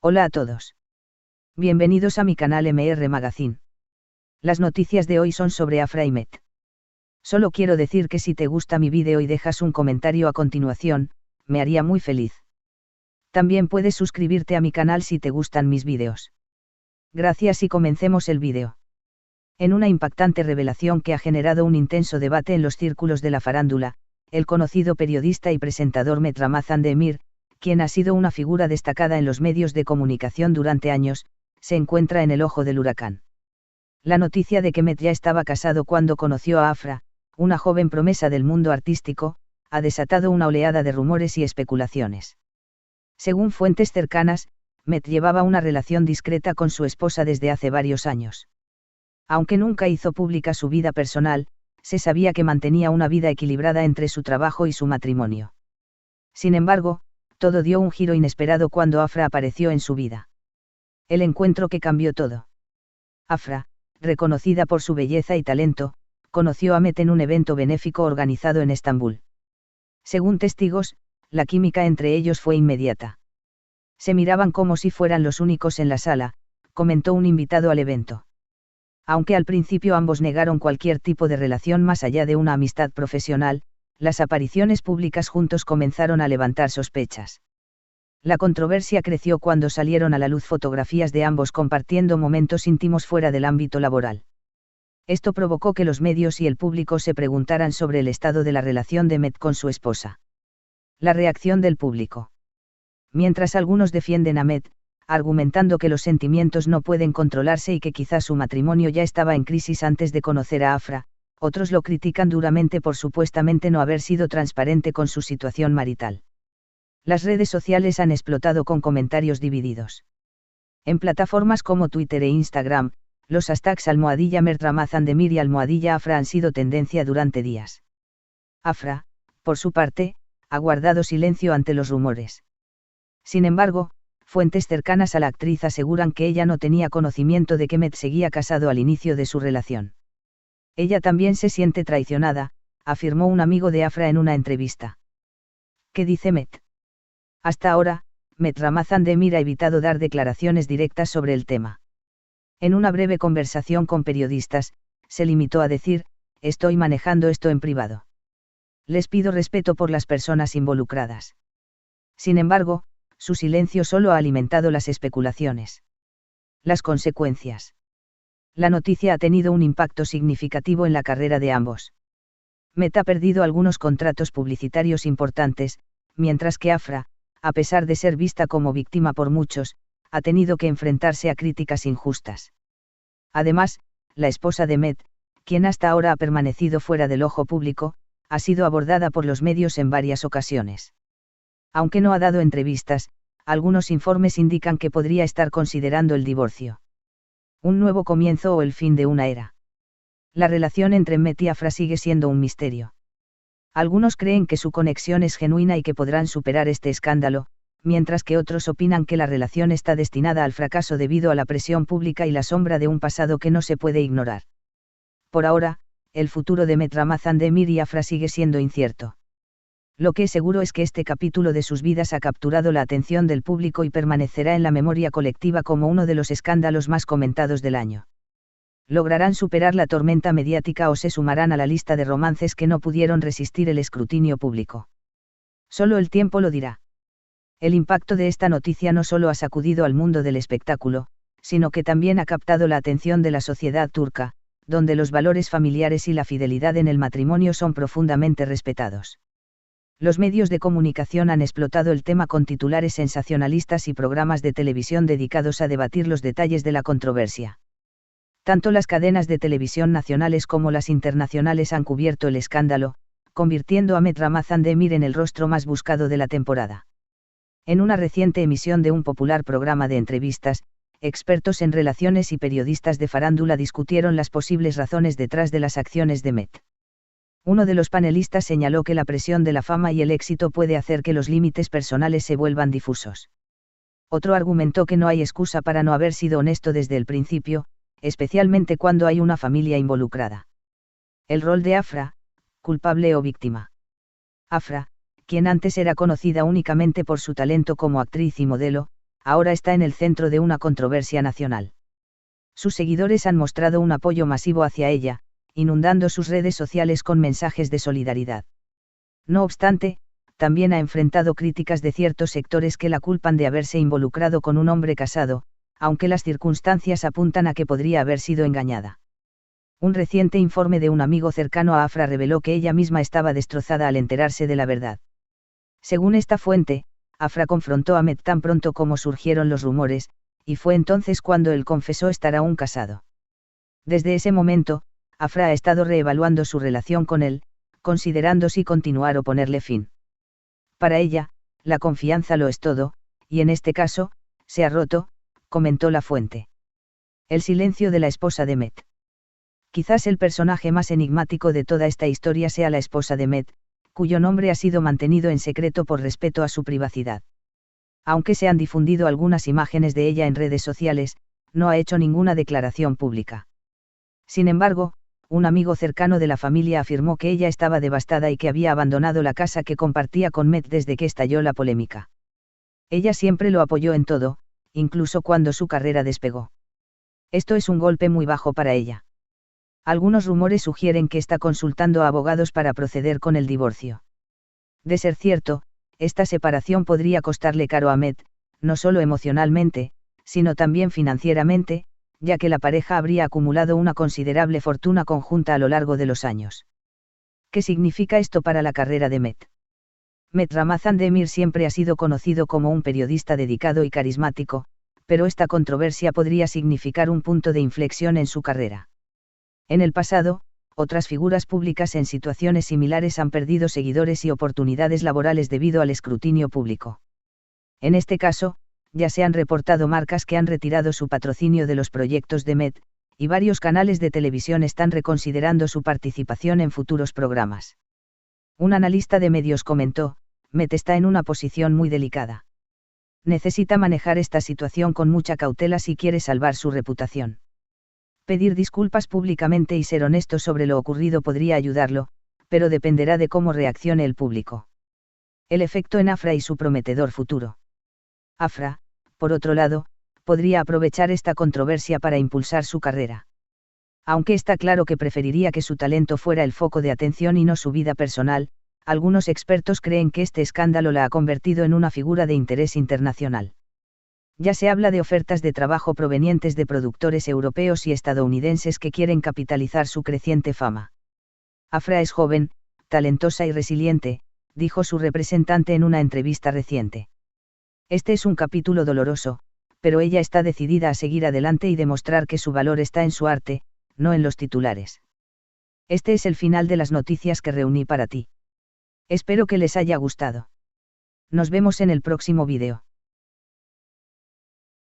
Hola a todos. Bienvenidos a mi canal MR Magazine. Las noticias de hoy son sobre Afra y Met. Solo quiero decir que si te gusta mi vídeo y dejas un comentario a continuación, me haría muy feliz. También puedes suscribirte a mi canal si te gustan mis vídeos. Gracias y comencemos el vídeo. En una impactante revelación que ha generado un intenso debate en los círculos de la farándula, el conocido periodista y presentador Met Ramazan Demir, quien ha sido una figura destacada en los medios de comunicación durante años, se encuentra en el ojo del huracán. La noticia de que Met ya estaba casado cuando conoció a Afra, una joven promesa del mundo artístico, ha desatado una oleada de rumores y especulaciones. Según fuentes cercanas, Met llevaba una relación discreta con su esposa desde hace varios años. Aunque nunca hizo pública su vida personal, se sabía que mantenía una vida equilibrada entre su trabajo y su matrimonio. Sin embargo, todo dio un giro inesperado cuando Afra apareció en su vida. El encuentro que cambió todo. Afra, reconocida por su belleza y talento, conoció a Met en un evento benéfico organizado en Estambul. Según testigos, la química entre ellos fue inmediata. Se miraban como si fueran los únicos en la sala, comentó un invitado al evento. Aunque al principio ambos negaron cualquier tipo de relación más allá de una amistad profesional, las apariciones públicas juntos comenzaron a levantar sospechas. La controversia creció cuando salieron a la luz fotografías de ambos compartiendo momentos íntimos fuera del ámbito laboral. Esto provocó que los medios y el público se preguntaran sobre el estado de la relación de Met con su esposa. La reacción del público. Mientras algunos defienden a Met, argumentando que los sentimientos no pueden controlarse y que quizás su matrimonio ya estaba en crisis antes de conocer a Afra, otros lo critican duramente por supuestamente no haber sido transparente con su situación marital. Las redes sociales han explotado con comentarios divididos. En plataformas como Twitter e Instagram, los hashtags #Met Ramazan Demir y #Afra han sido tendencia durante días. Afra, por su parte, ha guardado silencio ante los rumores. Sin embargo, fuentes cercanas a la actriz aseguran que ella no tenía conocimiento de que Met seguía casado al inicio de su relación. Ella también se siente traicionada, afirmó un amigo de Afra en una entrevista. ¿Qué dice Met? Hasta ahora, Met Ramazan Demir ha evitado dar declaraciones directas sobre el tema. En una breve conversación con periodistas, se limitó a decir, estoy manejando esto en privado. Les pido respeto por las personas involucradas. Sin embargo, su silencio solo ha alimentado las especulaciones. Las consecuencias. La noticia ha tenido un impacto significativo en la carrera de ambos. Met ha perdido algunos contratos publicitarios importantes, mientras que Afra, a pesar de ser vista como víctima por muchos, ha tenido que enfrentarse a críticas injustas. Además, la esposa de Met, quien hasta ahora ha permanecido fuera del ojo público, ha sido abordada por los medios en varias ocasiones. Aunque no ha dado entrevistas, algunos informes indican que podría estar considerando el divorcio. Un nuevo comienzo o el fin de una era. La relación entre Met y Afra sigue siendo un misterio. Algunos creen que su conexión es genuina y que podrán superar este escándalo, mientras que otros opinan que la relación está destinada al fracaso debido a la presión pública y la sombra de un pasado que no se puede ignorar. Por ahora, el futuro de Met Ramazan Demir y Afra sigue siendo incierto. Lo que es seguro es que este capítulo de sus vidas ha capturado la atención del público y permanecerá en la memoria colectiva como uno de los escándalos más comentados del año. ¿Lograrán superar la tormenta mediática o se sumarán a la lista de romances que no pudieron resistir el escrutinio público? Solo el tiempo lo dirá. El impacto de esta noticia no solo ha sacudido al mundo del espectáculo, sino que también ha captado la atención de la sociedad turca, donde los valores familiares y la fidelidad en el matrimonio son profundamente respetados. Los medios de comunicación han explotado el tema con titulares sensacionalistas y programas de televisión dedicados a debatir los detalles de la controversia. Tanto las cadenas de televisión nacionales como las internacionales han cubierto el escándalo, convirtiendo a Met Ramazan Demir en el rostro más buscado de la temporada. En una reciente emisión de un popular programa de entrevistas, expertos en relaciones y periodistas de farándula discutieron las posibles razones detrás de las acciones de Met. Uno de los panelistas señaló que la presión de la fama y el éxito puede hacer que los límites personales se vuelvan difusos. Otro argumentó que no hay excusa para no haber sido honesto desde el principio, especialmente cuando hay una familia involucrada. El rol de Afra, culpable o víctima. Afra, quien antes era conocida únicamente por su talento como actriz y modelo, ahora está en el centro de una controversia nacional. Sus seguidores han mostrado un apoyo masivo hacia ella, inundando sus redes sociales con mensajes de solidaridad. No obstante, también ha enfrentado críticas de ciertos sectores que la culpan de haberse involucrado con un hombre casado, aunque las circunstancias apuntan a que podría haber sido engañada. Un reciente informe de un amigo cercano a Afra reveló que ella misma estaba destrozada al enterarse de la verdad. Según esta fuente, Afra confrontó a Met tan pronto como surgieron los rumores, y fue entonces cuando él confesó estar aún casado. Desde ese momento, Afra ha estado reevaluando su relación con él, considerando si continuar o ponerle fin. Para ella, la confianza lo es todo, y en este caso, se ha roto, comentó la fuente. El silencio de la esposa de Met. Quizás el personaje más enigmático de toda esta historia sea la esposa de Met, cuyo nombre ha sido mantenido en secreto por respeto a su privacidad. Aunque se han difundido algunas imágenes de ella en redes sociales, no ha hecho ninguna declaración pública. Sin embargo, un amigo cercano de la familia afirmó que ella estaba devastada y que había abandonado la casa que compartía con Met desde que estalló la polémica. Ella siempre lo apoyó en todo, incluso cuando su carrera despegó. Esto es un golpe muy bajo para ella. Algunos rumores sugieren que está consultando a abogados para proceder con el divorcio. De ser cierto, esta separación podría costarle caro a Met, no solo emocionalmente, sino también financieramente, ya que la pareja habría acumulado una considerable fortuna conjunta a lo largo de los años. ¿Qué significa esto para la carrera de Met? Met Ramazan Demir siempre ha sido conocido como un periodista dedicado y carismático, pero esta controversia podría significar un punto de inflexión en su carrera. En el pasado, otras figuras públicas en situaciones similares han perdido seguidores y oportunidades laborales debido al escrutinio público. En este caso, ya se han reportado marcas que han retirado su patrocinio de los proyectos de Met, y varios canales de televisión están reconsiderando su participación en futuros programas. Un analista de medios comentó: Met está en una posición muy delicada. Necesita manejar esta situación con mucha cautela si quiere salvar su reputación. Pedir disculpas públicamente y ser honesto sobre lo ocurrido podría ayudarlo, pero dependerá de cómo reaccione el público. El efecto en Afra y su prometedor futuro. Afra, por otro lado, podría aprovechar esta controversia para impulsar su carrera. Aunque está claro que preferiría que su talento fuera el foco de atención y no su vida personal, algunos expertos creen que este escándalo la ha convertido en una figura de interés internacional. Ya se habla de ofertas de trabajo provenientes de productores europeos y estadounidenses que quieren capitalizar su creciente fama. Afra es joven, talentosa y resiliente, dijo su representante en una entrevista reciente. Este es un capítulo doloroso, pero ella está decidida a seguir adelante y demostrar que su valor está en su arte, no en los titulares. Este es el final de las noticias que reuní para ti. Espero que les haya gustado. Nos vemos en el próximo vídeo.